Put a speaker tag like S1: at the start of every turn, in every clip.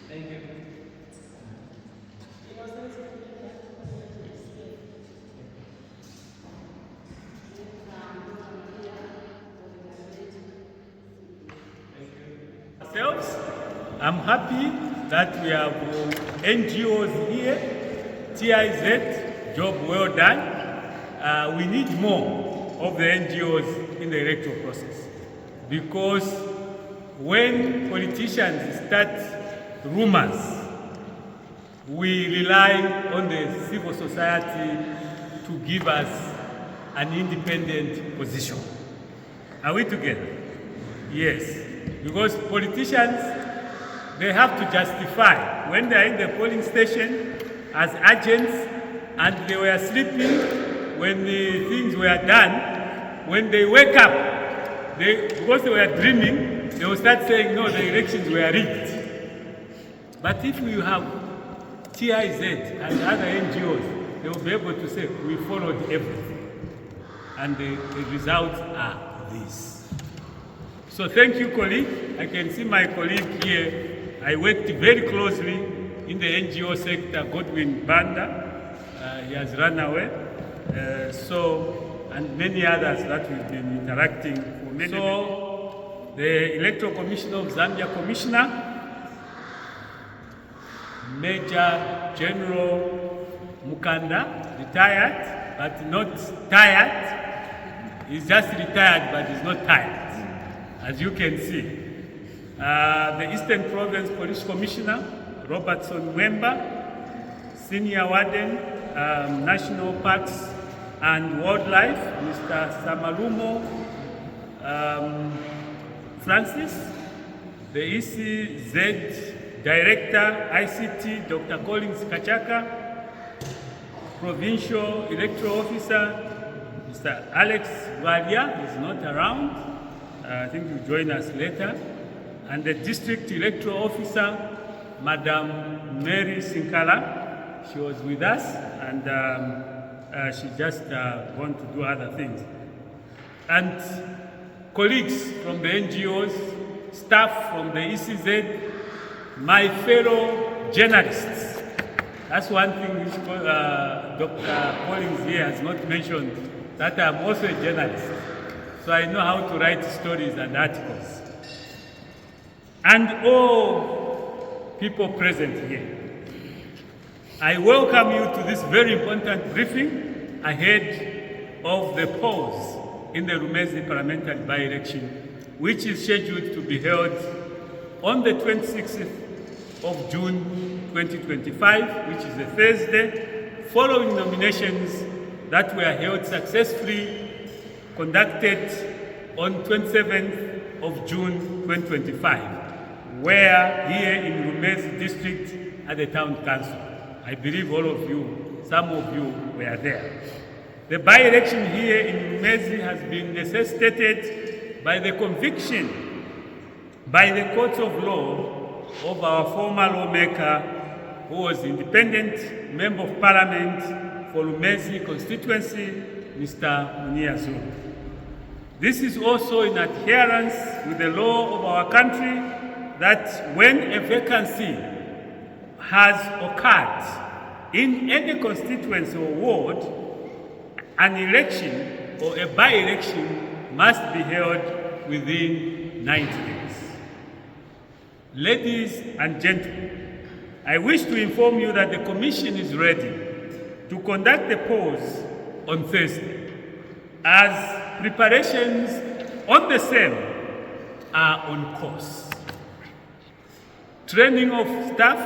S1: Thank you.
S2: Ourselves, I'm happy that we have NGOs here, TIZ, job well done. We need more of the NGOs in the electoral process, because when politicians start rumors, we rely on the civil society to give us an independent position. Are we together? Yes. Because politicians, they have to justify when they are in the polling station as agents and they were sleeping when the things were done. When they wake up, because they were dreaming, they will start saying, no, the elections were rigged. But if you have TIZ and other NGOs, they will be able to say, we followed everything. And the results are these. So thank you, colleague. I can see my colleague here. I worked very closely in the NGO sector, Godwin Banda. He has run away. And many others that we've been interacting for many. So the Electoral Commission of Zambia Commissioner, Major General Mukanda, retired, but not tired. He's just retired, but he's not tired. As you can see, the Eastern Province Police Commissioner, Robertson Wemba, Senior Warden, National Parks and Wildlife, Mr. Samalumo Francis, the ECZ Director, ICT, Dr. Collins Kachaka, Provincial Electoral Officer, Mr. Alex Valia is not around. I think you'll join us later. And the District Electoral Officer, Madam Mary Sinkala, she was with us and she just gone to do other things. And colleagues from the NGOs, staff from the ECZ, my fellow journalists. That's one thing which Dr. Collins here has not mentioned, that I'm also a journalist. So I know how to write stories and articles. And all people present here, I welcome you to this very important briefing ahead of the polls in the Lumezi parliamentary by-election, which is scheduled to be held on the 26th of June 2025, which is a Thursday, following nominations that were held successfully conducted on 27th of June 2025, where here in Lumezi district at the town council. I believe all of you, some of you were there. The by-election here in Lumezi has been necessitated by the conviction by the courts of law of our former lawmaker who was independent member of parliament for Lumezi Constituency, Mr. Muniazuru. This is also in adherence with the law of our country that when a vacancy has occurred in any constituency or ward, an election or a by-election must be held within 90 days. Ladies and gentlemen, I wish to inform you that the Commission is ready to conduct the polls on Thursday, as preparations on the same are on course. Training of staff,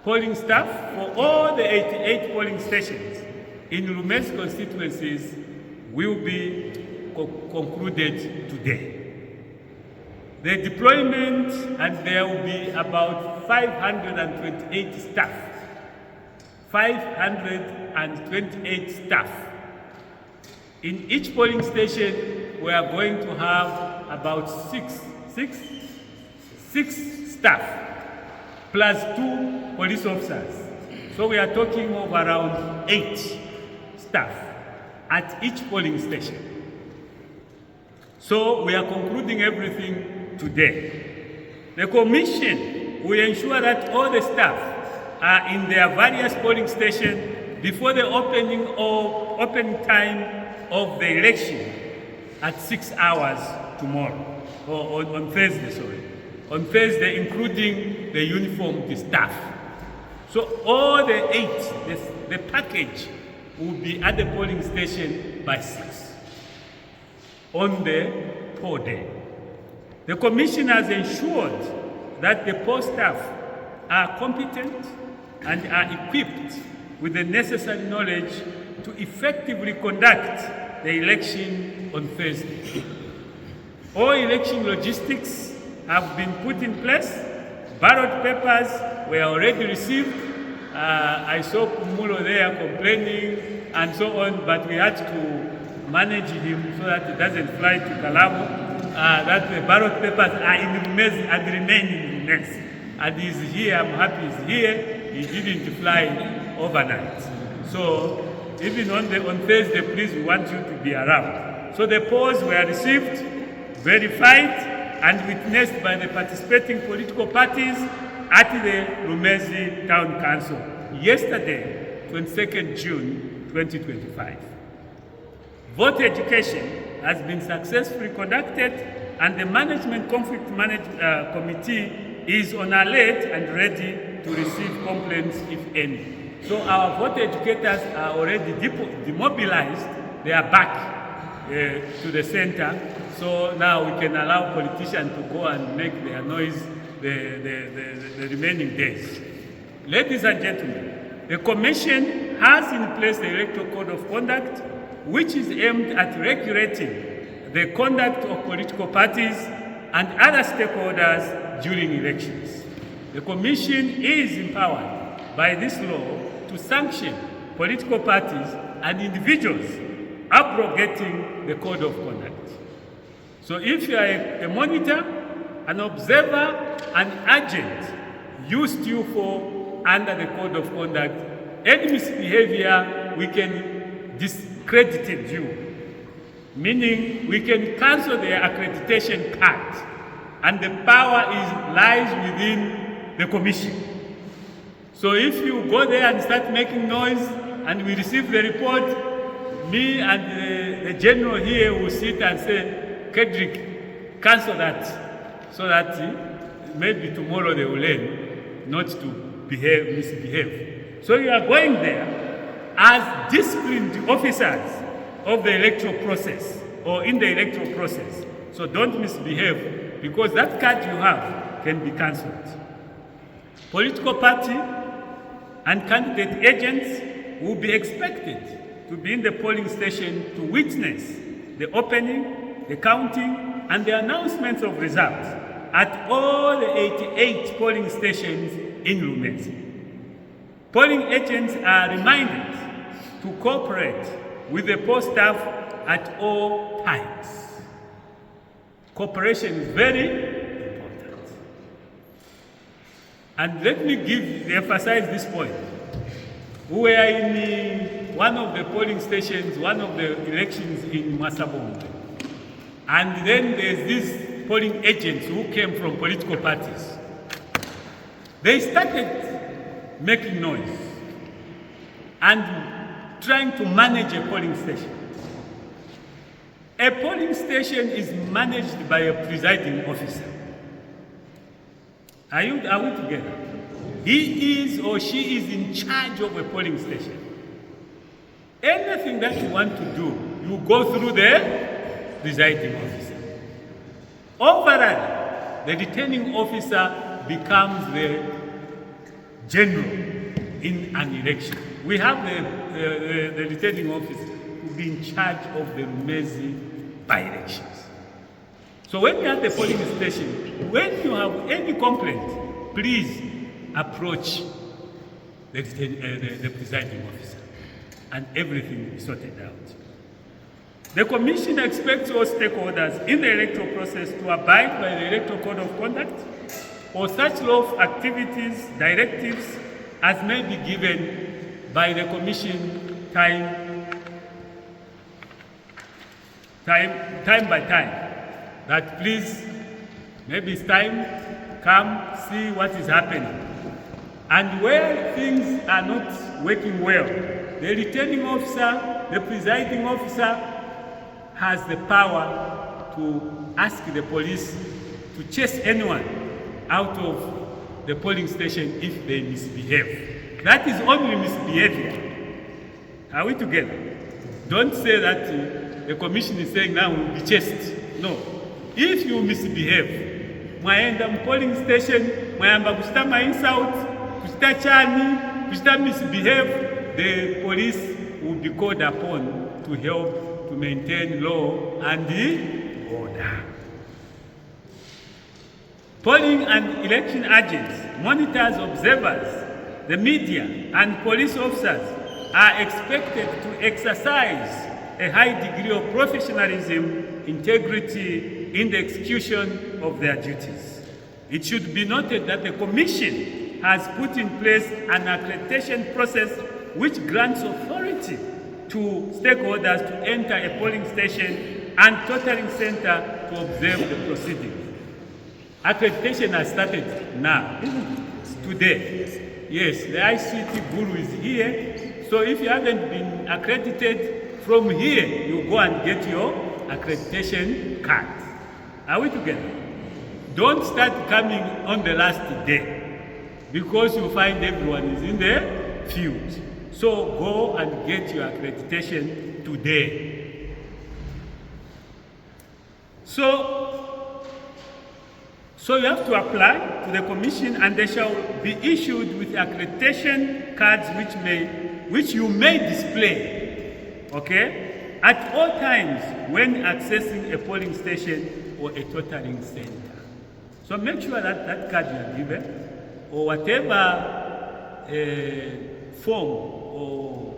S2: polling staff for all the 88 polling stations in Lumezi constituencies will be concluded today. The deployment, and there will be about 528 staff. 528 staff. In each polling station, we are going to have about six staff, plus 2 police officers. So we are talking of around 8 staff at each polling station. So we are concluding everything today. The Commission we ensure that all the staff are in their various polling stations before the opening time of the election at 6 hours tomorrow, or on Thursday, sorry. On Thursday, including the uniformed staff. So all the 8, the package will be at the polling station by 6 on the poll day. The Commission has ensured that the poll staff are competent and are equipped with the necessary knowledge to effectively conduct the election on Thursday. All election logistics have been put in place. Ballot papers were already received. I saw Kumulo there complaining and so on, but we had to manage him so that he doesn't fly to Kalabo, that the ballot papers are in Lumezi and remain in Lumezi. And he's here, I'm happy he's here. He didn't fly overnight. So even on Thursday, please, we want you to be around. So the polls were received, verified, and witnessed by the participating political parties at the Lumezi Town Council yesterday, 22nd June 2025. Vote education has been successfully conducted, and the Management Conflict Committee is on alert and ready to receive complaints if any. So our vote educators are already demobilized. They are back to the center. So now we can allow politicians to go and make their noise the remaining days. Ladies and gentlemen, the Commission has in place the Electoral Code of Conduct, which is aimed at regulating the conduct of political parties and other stakeholders during elections. The Commission is empowered by this law to sanction political parties and individuals abrogating the Code of Conduct. So if you are a monitor, an observer, an agent used you for under the Code of Conduct, any misbehavior, we can discredit you. Meaning we can cancel their accreditation card, and the power lies within the Commission. So if you go there and start making noise and we receive the report, me and the general here will sit and say, Kedrick, cancel that, so that maybe tomorrow they will learn not to misbehave. So you are going there as disciplined officers of the electoral process or in the electoral process. So don't misbehave, because that card you have can be cancelled. Political party and candidate agents will be expected to be in the polling station to witness the opening, the counting, and the announcements of results at all the 88 polling stations in Lumezi. Polling agents are reminded to cooperate with the poll staff at all times. Cooperation is very important. And let me emphasize this point. We were in one of the polling stations, one of the elections in Masabongo. And then there's these polling agents who came from political parties. They started making noise and trying to manage a polling station. A polling station is managed by a presiding officer. Are we together? He is or she is in charge of a polling station. Anything that you want to do, you go through the presiding officer. Overall, the returning officer becomes the general in an election. We have the returning officer to be in charge of the Lumezi by-elections. So when you're at the polling station, when you have any complaint, please approach the presiding officer, and everything will be sorted out. The Commission expects all stakeholders in the electoral process to abide by the Electoral Code of Conduct or such lawful activities, directives as may be given by the Commission time by time. That please, maybe it's time, come see what is happening. And where things are not working well, the returning officer, the presiding officer has the power to ask the police to chase anyone out of the polling station if they misbehave. That is only misbehavior. Are we together? Don't say that the commission is saying now we'll be chased. No. If you misbehave, mwaenda polling station, mwayamba kushita ma insult, kushita chani, kushita misbehave, the police will be called upon to help to maintain law and order. Polling and election agents, monitors, observers, the media and police officers are expected to exercise a high degree of professionalism, integrity in the execution of their duties. It should be noted that the Commission has put in place an accreditation process which grants authority to stakeholders to enter a polling station and totaling center to observe the proceedings. Accreditation has started now, today. Yes, the ICT guru is here. So if you haven't been accredited, from here you go and get your accreditation card. Are we together? Don't start coming on the last day because you find everyone is in the field. So go and get your accreditation today. So you have to apply to the commission and they shall be issued with accreditation cards which you may display, okay, at all times when accessing a polling station or a totaling center. So make sure that that card you are given or whatever form or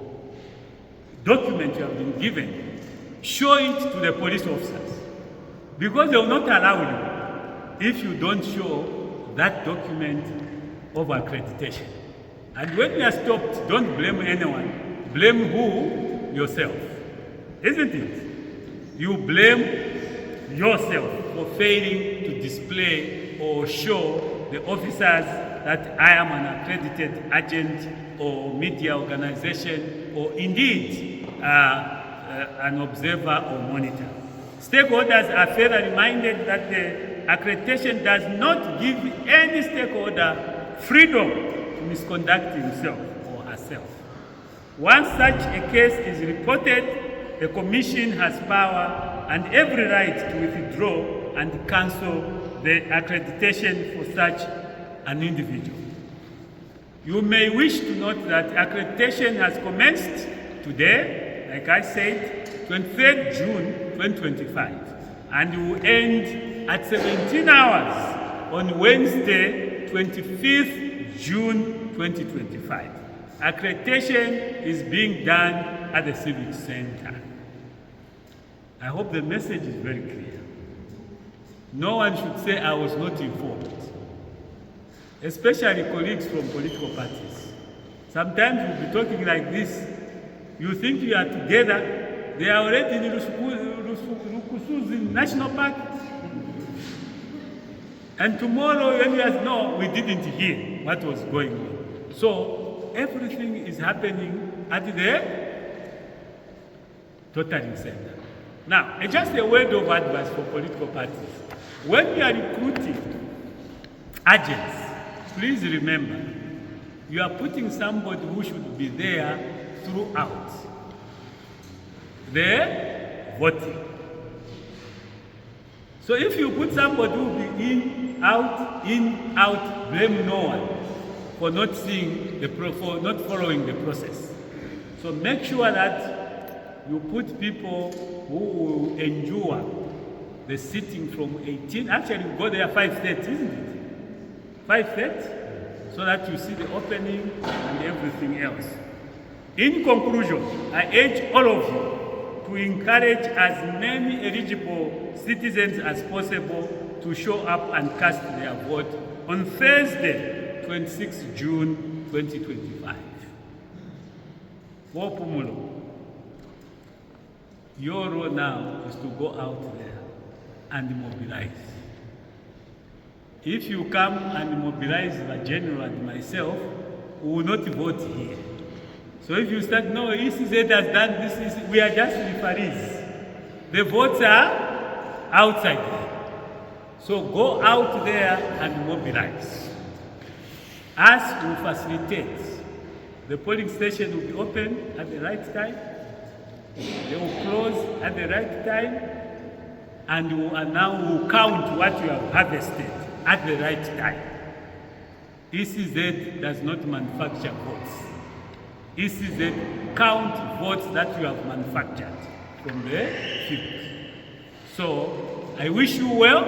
S2: document you have been given, show it to the police officers because they will not allow you if you don't show that document of accreditation. And when you are stopped, don't blame anyone. Blame who? Yourself. Isn't it? You blame yourself for failing to display or show the officers that I am an accredited agent or media organization or indeed an observer or monitor. Stakeholders are further reminded that the accreditation does not give any stakeholder freedom to misconduct himself or herself. Once such a case is reported, the Commission has power and every right to withdraw and cancel the accreditation for such an individual. You may wish to note that accreditation has commenced today, like I said, 23rd June 2025, and will end at 17 hours on Wednesday, 25th June 2025. Accreditation is being done at the Civic Center. I hope the message is very clear. No one should say I was not informed, especially colleagues from political parties. Sometimes we'll be talking like this. You think you are together, they are already in Rukusuzi National Park. And tomorrow when you ask, no, we didn't hear what was going on. So everything is happening at the totaling center. Now, just a word of advice for political parties. When you are recruiting agents, please remember, you are putting somebody who should be there throughout the voting. So if you put somebody who will be in, out, blame no one for not seeing for not following the process. So make sure that you put people who will endure the sitting from 18, actually we go there 5:30, isn't it? 5:30, so that you see the opening and everything else. In conclusion, I urge all of you to encourage as many eligible citizens as possible to show up and cast their vote on Thursday, 26 June 2025. Wapumulo, your role now is to go out there and mobilize. if you come and mobilize the general and myself, we will not vote here. So if you start, no, ECZ has done this, we are just referees. The votes are outside there. So go out there and mobilize. Us will facilitate. The polling station will be open at the right time. They will close at the right time. And now we'll count what you have harvested at the right time. ECZ does not manufacture votes. ECZ count votes that you have manufactured from the field. So I wish you well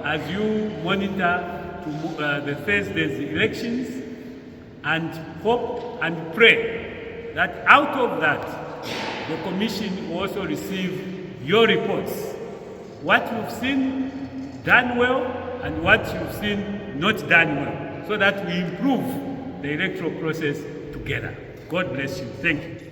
S2: as you monitor the Thursday's elections, and hope and pray that out of that the Commission will also receive your reports. What you've seen done well and what you've seen not done well, so that we improve the electoral process together. God bless you. Thank you.